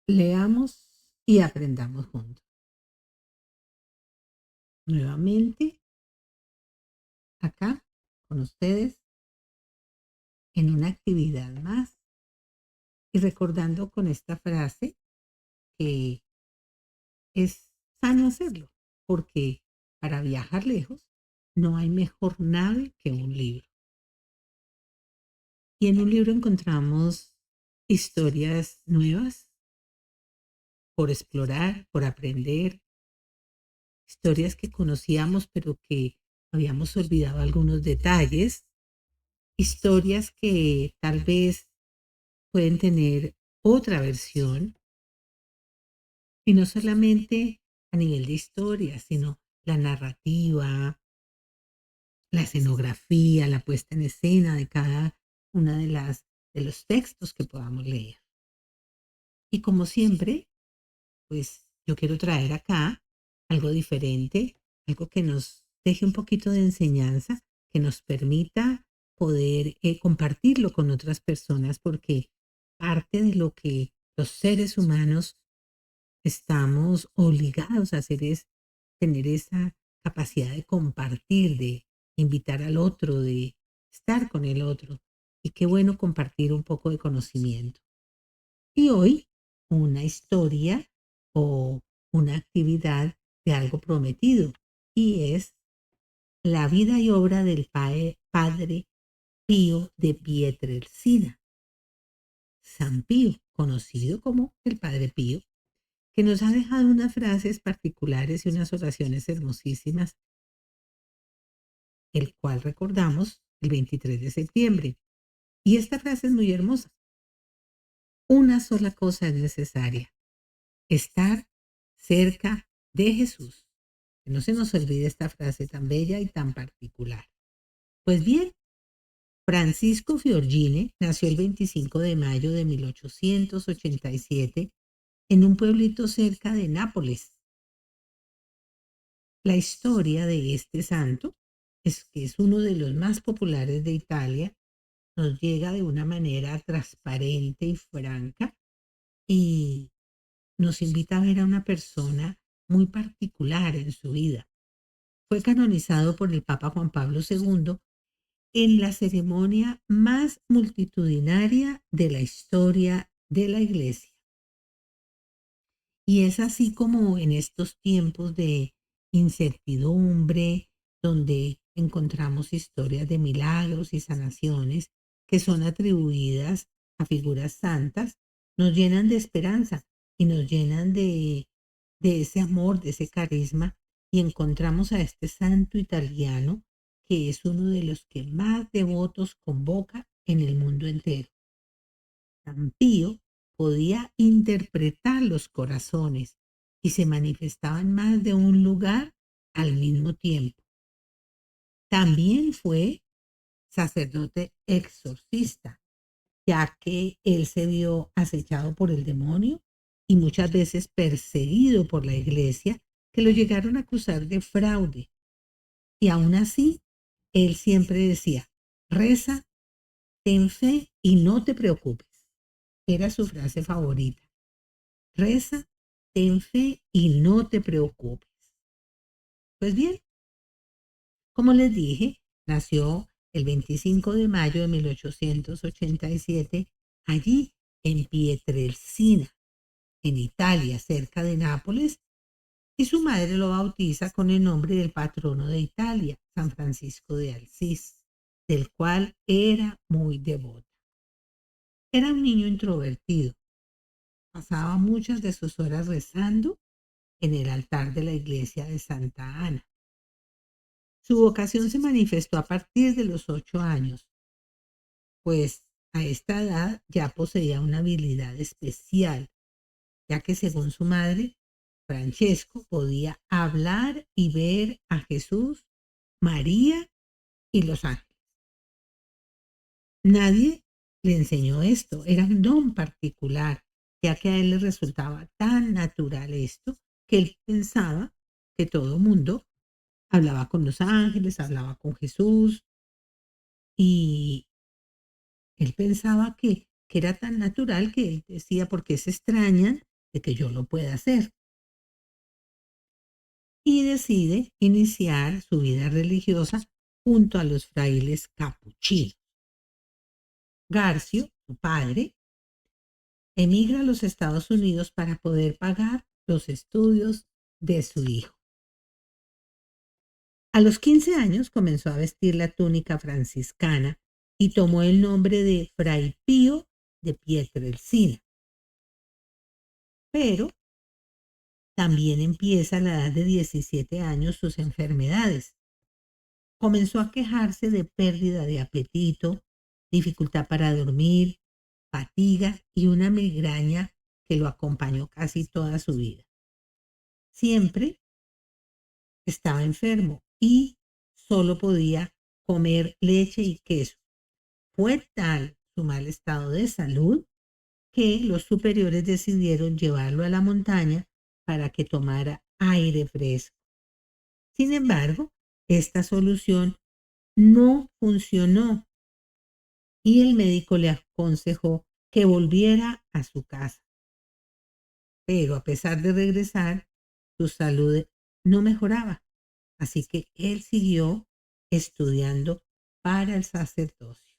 Leamos y aprendamos juntos. Nuevamente, acá con ustedes en una actividad más y recordando con esta frase que es sano hacerlo, porque para viajar lejos no hay mejor nave que un libro. Y en un libro encontramos historias nuevas por explorar, por aprender, historias que conocíamos pero que habíamos olvidado algunos detalles, historias que tal vez pueden tener otra versión, y no solamente a nivel de historia, sino la narrativa, la escenografía, la puesta en escena de cada una de los textos que podamos leer. Y como siempre, pues yo quiero traer acá algo diferente, algo que nos deje un poquito de enseñanza, que nos permita poder compartirlo con otras personas, porque parte de lo que los seres humanos estamos obligados a hacer es tener esa capacidad de compartir, de invitar al otro, de estar con el otro. Y qué bueno compartir un poco de conocimiento. Y hoy una historia o una actividad de algo prometido, y es la vida y obra del padre Pío de Pietrelcina, San Pío, conocido como el Padre Pío, que nos ha dejado unas frases particulares y unas oraciones hermosísimas, el cual recordamos el 23 de septiembre. Y esta frase es muy hermosa. Una sola cosa es necesaria: estar cerca de Jesús. Que no se nos olvide esta frase tan bella y tan particular. Pues bien, Francisco Fiorgine nació el 25 de mayo de 1887 en un pueblito cerca de Nápoles. La historia de este santo es que es uno de los más populares de Italia, nos llega de una manera transparente y franca y nos invita a ver a una persona muy particular en su vida. Fue canonizado por el Papa Juan Pablo II en la ceremonia más multitudinaria de la historia de la Iglesia. Y es así como en estos tiempos de incertidumbre, donde encontramos historias de milagros y sanaciones que son atribuidas a figuras santas, nos llenan de esperanza y nos llenan de ese amor, de ese carisma, y encontramos a este santo italiano que es uno de los que más devotos convoca en el mundo entero. San Pío podía interpretar los corazones y se manifestaba en más de un lugar al mismo tiempo. También fue sacerdote exorcista, ya que él se vio acechado por el demonio y muchas veces perseguido por la iglesia, que lo llegaron a acusar de fraude. Y aún así, él siempre decía: reza, ten fe y no te preocupes. Era su frase favorita. Reza, ten fe y no te preocupes. Pues bien, como les dije, nació el 25 de mayo de 1887 allí en Pietrelcina, en Italia, cerca de Nápoles, y su madre lo bautiza con el nombre del patrono de Italia, San Francisco de Asís, del cual era muy devoto. Era un niño introvertido, pasaba muchas de sus horas rezando en el altar de la iglesia de Santa Ana. Su vocación se manifestó a partir de los 8 años, pues a esta edad ya poseía una habilidad especial, ya que según su madre, Francesco podía hablar y ver a Jesús, María y los ángeles. Nadie le enseñó esto, era un don particular, ya que a él le resultaba tan natural esto que él pensaba que todo mundo hablaba con los ángeles, hablaba con Jesús, y él pensaba que era tan natural que él decía: ¿por qué se extrañan de que yo lo pueda hacer. Y decide iniciar su vida religiosa junto a los frailes capuchinos. Garcio, su padre, emigra a los Estados Unidos para poder pagar los estudios de su hijo. A los 15 años comenzó a vestir la túnica franciscana y tomó el nombre de Fray Pío de Pietrelcina. Pero también empieza a la edad de 17 años sus enfermedades. Comenzó a quejarse de pérdida de apetito, dificultad para dormir, fatiga y una migraña que lo acompañó casi toda su vida. Siempre estaba enfermo y solo podía comer leche y queso. Fue tal su mal estado de salud que los superiores decidieron llevarlo a la montaña para que tomara aire fresco. Sin embargo, esta solución no funcionó y el médico le aconsejó que volviera a su casa. Pero a pesar de regresar, su salud no mejoraba, así que él siguió estudiando para el sacerdocio.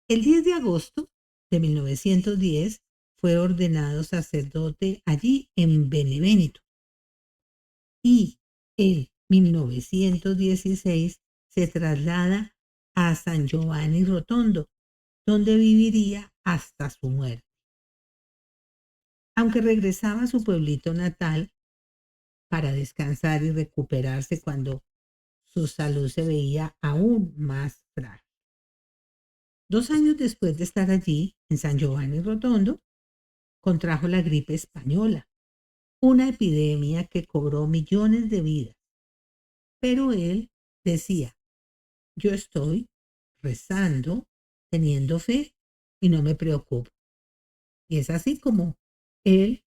El 10 de agosto de 1910 fue ordenado sacerdote allí en Benevento y en 1916 se traslada a San Giovanni Rotondo, donde viviría hasta su muerte. Aunque regresaba a su pueblito natal para descansar y recuperarse cuando su salud se veía aún más frágil. 2 años después de estar allí, en San Giovanni Rotondo, contrajo la gripe española, una epidemia que cobró millones de vidas. Pero él decía, yo estoy rezando, teniendo fe y no me preocupo. Y es así como él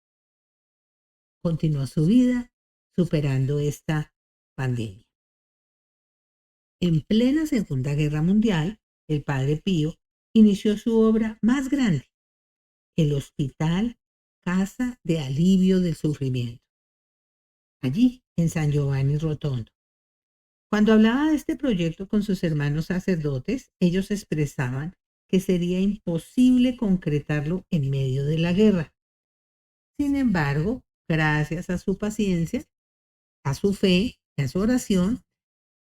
continuó su vida superando esta pandemia. En plena Segunda Guerra Mundial, el Padre Pío inició su obra más grande, el Hospital Casa de Alivio del Sufrimiento, allí en San Giovanni Rotondo. Cuando hablaba de este proyecto con sus hermanos sacerdotes, ellos expresaban que sería imposible concretarlo en medio de la guerra. Sin embargo, gracias a su paciencia, a su fe, a su oración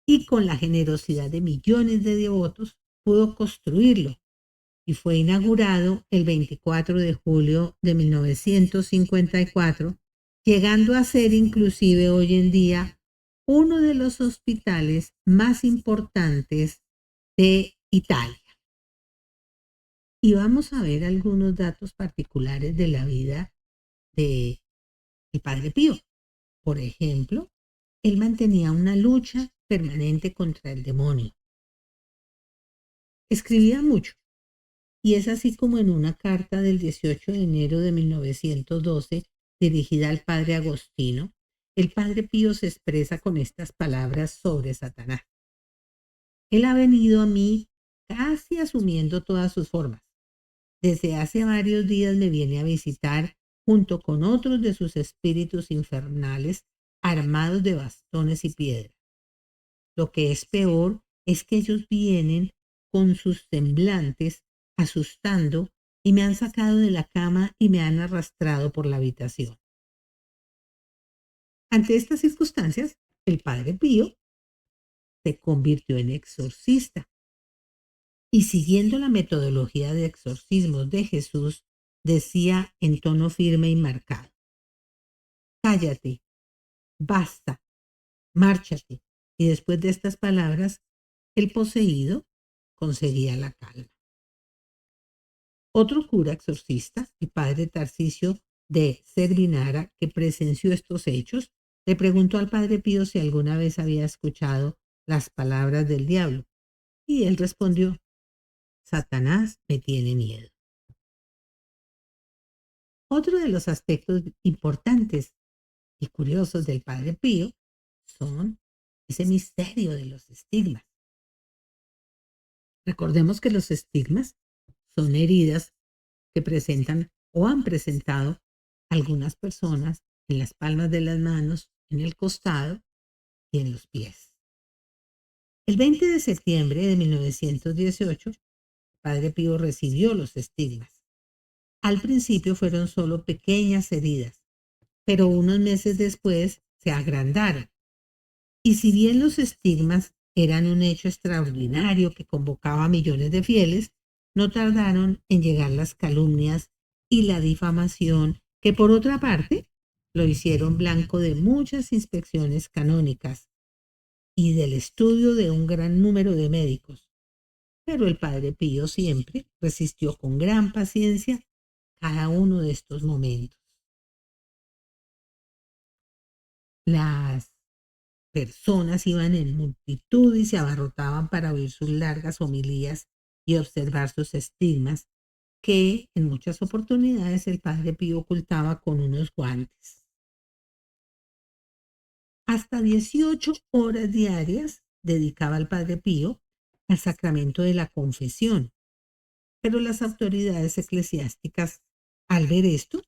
y con la generosidad de millones de devotos, pudo construirlo y fue inaugurado el 24 de julio de 1954, llegando a ser inclusive hoy en día uno de los hospitales más importantes de Italia. Y vamos a ver algunos datos particulares de la vida de el Padre Pío. Por ejemplo, él mantenía una lucha permanente contra el demonio. Escribía mucho, y es así como en una carta del 18 de enero de 1912, dirigida al Padre Agostino, el Padre Pío se expresa con estas palabras sobre Satanás. Él ha venido a mí casi asumiendo todas sus formas. Desde hace varios días me viene a visitar junto con otros de sus espíritus infernales armados de bastones y piedras. Lo que es peor es que ellos vienen con sus semblantes asustando y me han sacado de la cama y me han arrastrado por la habitación. Ante estas circunstancias, el Padre Pío se convirtió en exorcista y siguiendo la metodología de exorcismos de Jesús, decía en tono firme y marcado: cállate, basta, márchate. Y después de estas palabras, el poseído conseguía la calma. Otro cura exorcista, el padre Tarcisio de Cervinara, que presenció estos hechos, le preguntó al Padre Pío si alguna vez había escuchado las palabras del diablo. Y él respondió: Satanás me tiene miedo. Otro de los aspectos importantes y curiosos del Padre Pío son ese misterio de los estigmas. Recordemos que los estigmas son heridas que presentan o han presentado algunas personas en las palmas de las manos, en el costado y en los pies. El 20 de septiembre de 1918, Padre Pío recibió los estigmas. Al principio fueron solo pequeñas heridas, pero unos meses después se agrandaron. Y si bien los estigmas eran un hecho extraordinario que convocaba a millones de fieles, no tardaron en llegar las calumnias y la difamación, que por otra parte lo hicieron blanco de muchas inspecciones canónicas y del estudio de un gran número de médicos. Pero el Padre Pío siempre resistió con gran paciencia cada uno de estos momentos. Las personas iban en multitud y se abarrotaban para oír sus largas homilías y observar sus estigmas, que en muchas oportunidades el Padre Pío ocultaba con unos guantes. Hasta 18 horas diarias dedicaba el Padre Pío al sacramento de la confesión, pero las autoridades eclesiásticas, al ver esto,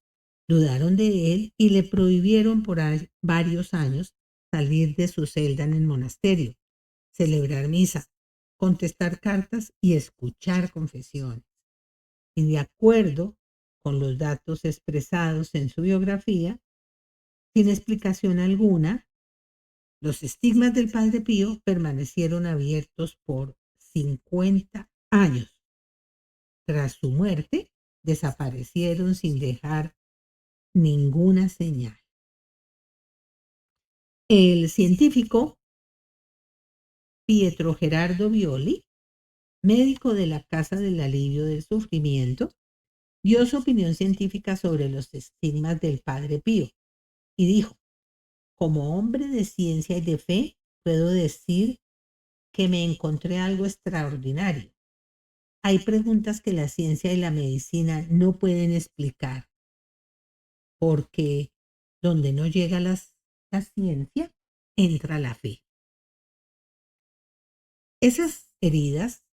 dudaron de él y le prohibieron por varios años salir de su celda en el monasterio, celebrar misa, contestar cartas y escuchar confesiones. Y de acuerdo con los datos expresados en su biografía, sin explicación alguna, los estigmas del Padre Pío permanecieron abiertos por 50 años. Tras su muerte, desaparecieron sin dejar ninguna señal. El científico Pietro Gerardo Violi, médico de la Casa del Alivio del Sufrimiento, dio su opinión científica sobre los estigmas del Padre Pío y dijo: como hombre de ciencia y de fe, puedo decir que me encontré algo extraordinario. Hay preguntas que la ciencia y la medicina no pueden explicar, porque donde no llega la ciencia, entra la fe. Esas heridas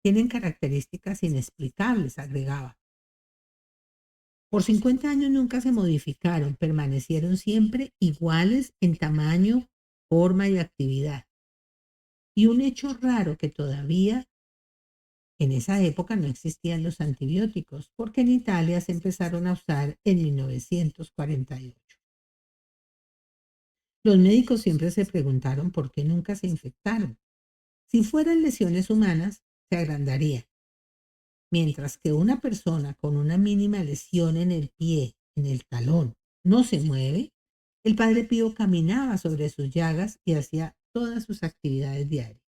tienen características inexplicables, agregaba. Por 50 años nunca se modificaron, permanecieron siempre iguales en tamaño, forma y actividad. Y un hecho raro que todavía en esa época no existían los antibióticos, porque en Italia se empezaron a usar en 1948. Los médicos siempre se preguntaron por qué nunca se infectaron. Si fueran lesiones humanas, se agrandarían. Mientras que una persona con una mínima lesión en el pie, en el talón, no se mueve, el Padre Pío caminaba sobre sus llagas y hacía todas sus actividades diarias.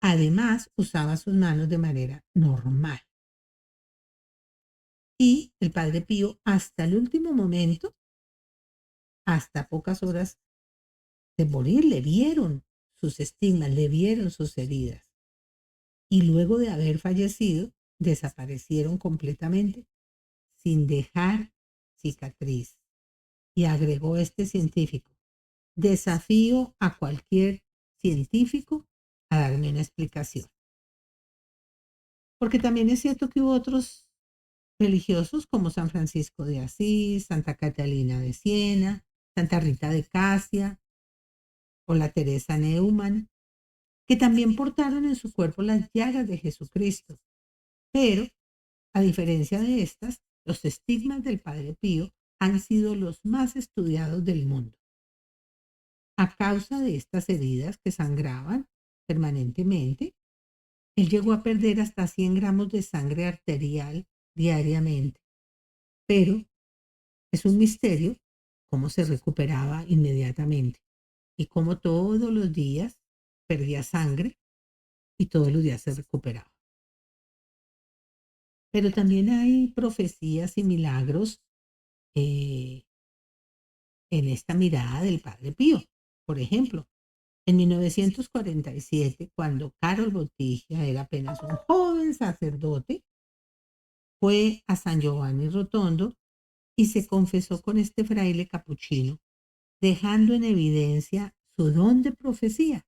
Además, usaba sus manos de manera normal. Y el Padre Pío, hasta el último momento, hasta pocas horas de morir, le vieron sus estigmas, le vieron sus heridas. Y luego de haber fallecido, desaparecieron completamente sin dejar cicatriz. Y agregó este científico: desafío a cualquier científico a darme una explicación. Porque también es cierto que hubo otros religiosos como San Francisco de Asís, Santa Catalina de Siena, Santa Rita de Casia o la Teresa Neumann, que también portaron en su cuerpo las llagas de Jesucristo. Pero, a diferencia de estas, los estigmas del Padre Pío han sido los más estudiados del mundo. A causa de estas heridas que sangraban permanentemente, él llegó a perder hasta 100 gramos de sangre arterial diariamente. Pero es un misterio cómo se recuperaba inmediatamente y cómo todos los días perdía sangre y todos los días se recuperaba. Pero también hay profecías y milagros eh, en esta mirada del Padre Pío. Por ejemplo, en 1947, cuando Karol Wojtyła era apenas un joven sacerdote, fue a San Giovanni Rotondo y se confesó con este fraile capuchino, dejando en evidencia su don de profecía,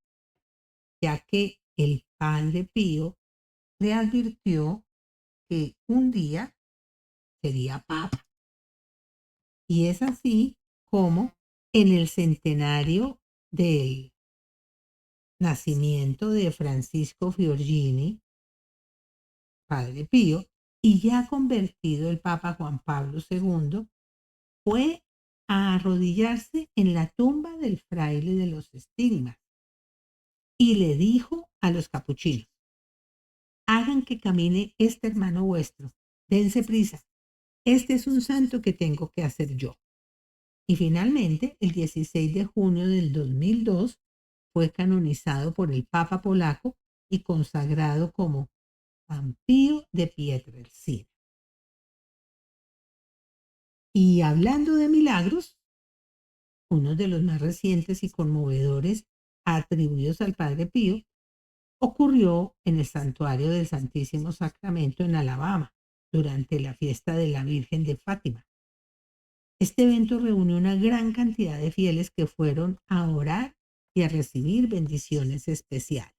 ya que el Padre Pío le advirtió que un día sería papa. Y es así como en el centenario del nacimiento de Francisco Giorgini, Padre Pío, y ya convertido el Papa Juan Pablo II, fue a arrodillarse en la tumba del fraile de los estigmas y le dijo a los capuchinos: hagan que camine este hermano vuestro, dense prisa, este es un santo que tengo que hacer yo. Y finalmente, el 16 de junio del 2002, fue canonizado por el Papa polaco y consagrado como San Pío de Pietrelcina. Y hablando de milagros, uno de los más recientes y conmovedores atribuidos al Padre Pío ocurrió en el Santuario del Santísimo Sacramento en Alabama, durante la fiesta de la Virgen de Fátima. Este evento reunió una gran cantidad de fieles que fueron a orar y a recibir bendiciones especiales.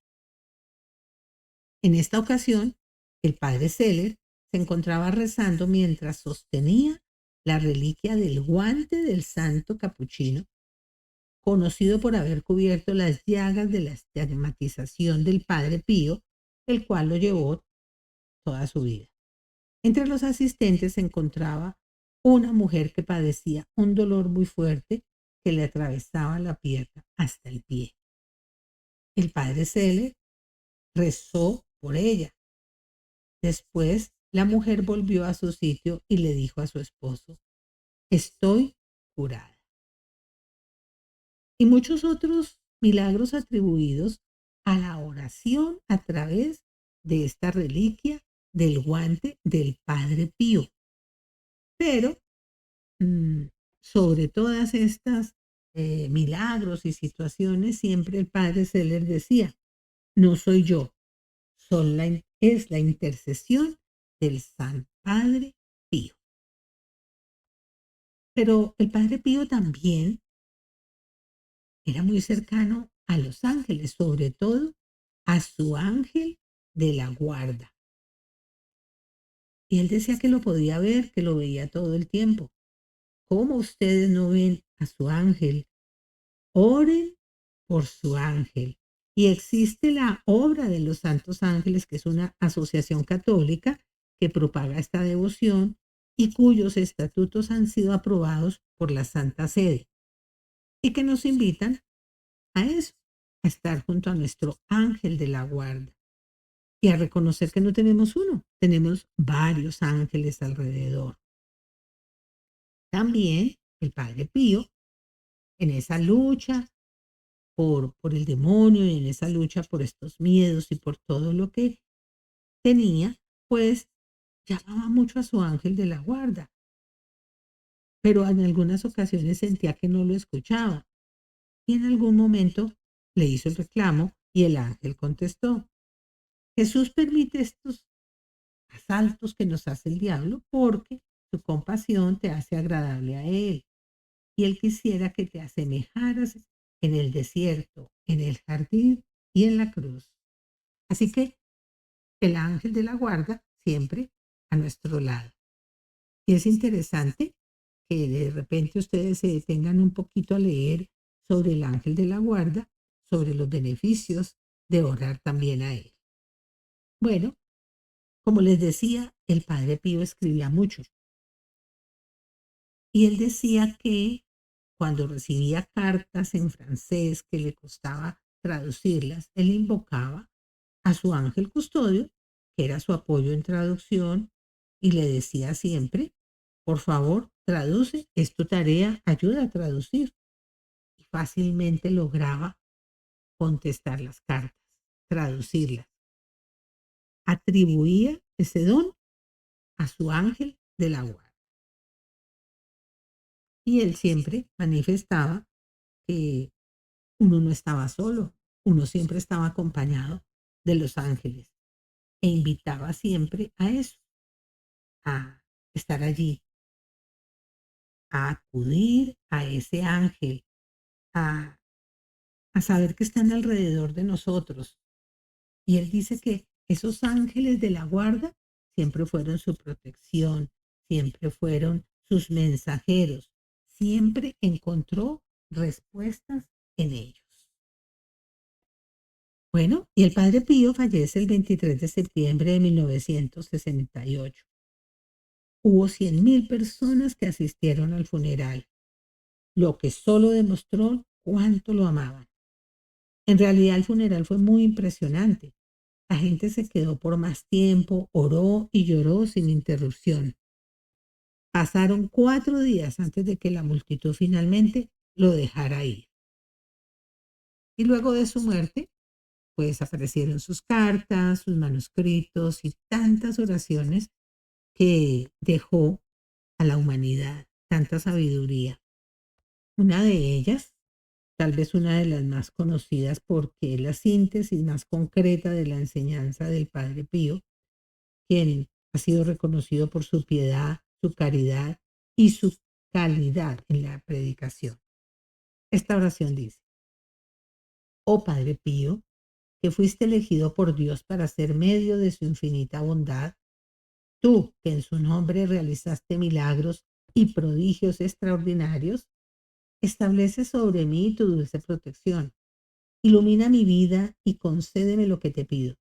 En esta ocasión, el padre Seller se encontraba rezando mientras sostenía la reliquia del guante del santo capuchino, conocido por haber cubierto las llagas de la estigmatización del Padre Pío, el cual lo llevó toda su vida. Entre los asistentes se encontraba una mujer que padecía un dolor muy fuerte que le atravesaba la pierna hasta el pie. El padre Seller rezó por ella. Después, la mujer volvió a su sitio y le dijo a su esposo: estoy curada. Y muchos otros milagros atribuidos a la oración a través de esta reliquia del guante del Padre Pío. Pero sobre todas estas milagros y situaciones, siempre el padre Seller decía: no soy yo, es la intercesión del San Padre Pío. Pero el Padre Pío también era muy cercano a los ángeles, sobre todo a su ángel de la guarda. Y él decía que lo podía ver, que lo veía todo el tiempo. ¿Cómo ustedes no ven a su ángel? Oren por su ángel. Y existe la obra de los Santos Ángeles, que es una asociación católica que propaga esta devoción y cuyos estatutos han sido aprobados por la Santa Sede y que nos invitan a eso, a estar junto a nuestro ángel de la guarda y a reconocer que no tenemos uno, tenemos varios ángeles alrededor. También el Padre Pío, en esa lucha por el demonio y en esa lucha por estos miedos y por todo lo que tenía, pues llamaba mucho a su ángel de la guarda, pero en algunas ocasiones sentía que no lo escuchaba y en algún momento le hizo el reclamo y el ángel contestó: Jesús permite estos asaltos que nos hace el diablo porque su compasión te hace agradable a él y él quisiera que te asemejaras en el desierto, en el jardín y en la cruz. Así que el ángel de la guarda siempre a nuestro lado. Y es interesante que de repente ustedes se detengan un poquito a leer sobre el ángel de la guarda, sobre los beneficios de orar también a él. Bueno, como les decía, el padre Pío escribía mucho. Y él decía que cuando recibía cartas en francés que le costaba traducirlas, él invocaba a su ángel custodio, que era su apoyo en traducción, y le decía siempre: por favor, traduce, es tu tarea, ayuda a traducir. Y fácilmente lograba contestar las cartas, traducirlas. Atribuía ese don a su ángel de la guarda. Y él siempre manifestaba que uno no estaba solo, uno siempre estaba acompañado de los ángeles e invitaba siempre a eso, a estar allí, a acudir a ese ángel, a, a saber que están alrededor de nosotros. Y él dice que esos ángeles de la guarda siempre fueron su protección, siempre fueron sus mensajeros, siempre encontró respuestas en ellos. Bueno, y el padre Pío fallece el 23 de septiembre de 1968. Hubo 100.000 personas que asistieron al funeral, lo que solo demostró cuánto lo amaban. En realidad el funeral fue muy impresionante. La gente se quedó por más tiempo, oró y lloró sin interrupción. Pasaron 4 días antes de que la multitud finalmente lo dejara ir. Y luego de su muerte, pues aparecieron sus cartas, sus manuscritos y tantas oraciones que dejó a la humanidad, tanta sabiduría. Una de ellas, tal vez una de las más conocidas porque es la síntesis más concreta de la enseñanza del Padre Pío, quien ha sido reconocido por su piedad, su caridad y su calidad en la predicación. Esta oración dice: Oh Padre Pío, que fuiste elegido por Dios para ser medio de su infinita bondad, tú que en su nombre realizaste milagros y prodigios extraordinarios, establece sobre mí tu dulce protección. Ilumina mi vida y concédeme lo que te pido,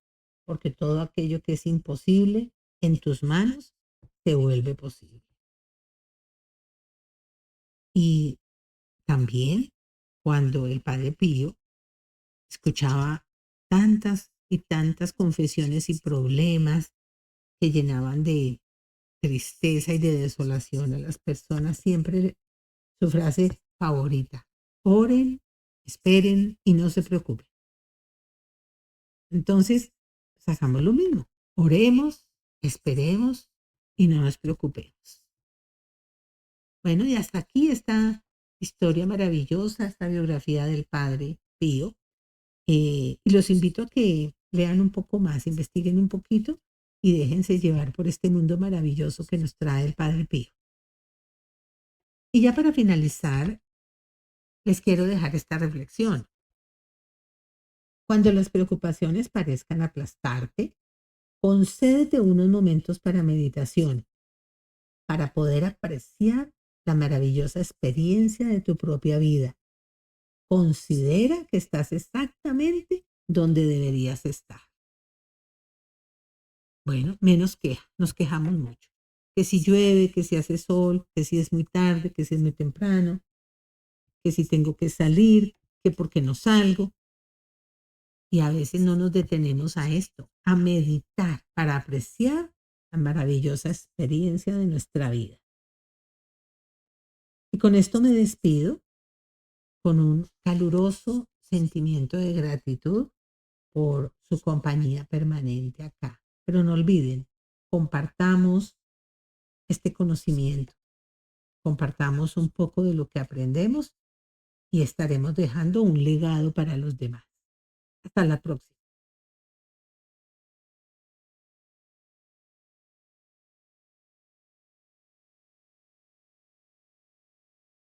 porque todo aquello que es imposible en tus manos se vuelve posible. Y también cuando el Padre Pío escuchaba tantas y tantas confesiones y problemas que llenaban de tristeza y de desolación a las personas, siempre su frase favorita: oren, esperen y no se preocupen. Entonces, hagamos lo mismo. Oremos, esperemos y no nos preocupemos. Bueno, y hasta aquí esta historia maravillosa, esta biografía del Padre Pío. Y los invito a que lean un poco más, investiguen un poquito y déjense llevar por este mundo maravilloso que nos trae el Padre Pío. Y ya para finalizar, les quiero dejar esta reflexión. Cuando las preocupaciones parezcan aplastarte, concédete unos momentos para meditación, para poder apreciar la maravillosa experiencia de tu propia vida. Considera que estás exactamente donde deberías estar. Bueno, menos queja, nos quejamos mucho. Que si llueve, que si hace sol, que si es muy tarde, que si es muy temprano, que si tengo que salir, que por qué no salgo. Y a veces no nos detenemos a esto, a meditar para apreciar la maravillosa experiencia de nuestra vida. Y con esto me despido con un caluroso sentimiento de gratitud por su compañía permanente acá. Pero no olviden, compartamos este conocimiento, compartamos un poco de lo que aprendemos y estaremos dejando un legado para los demás. Hasta la próxima.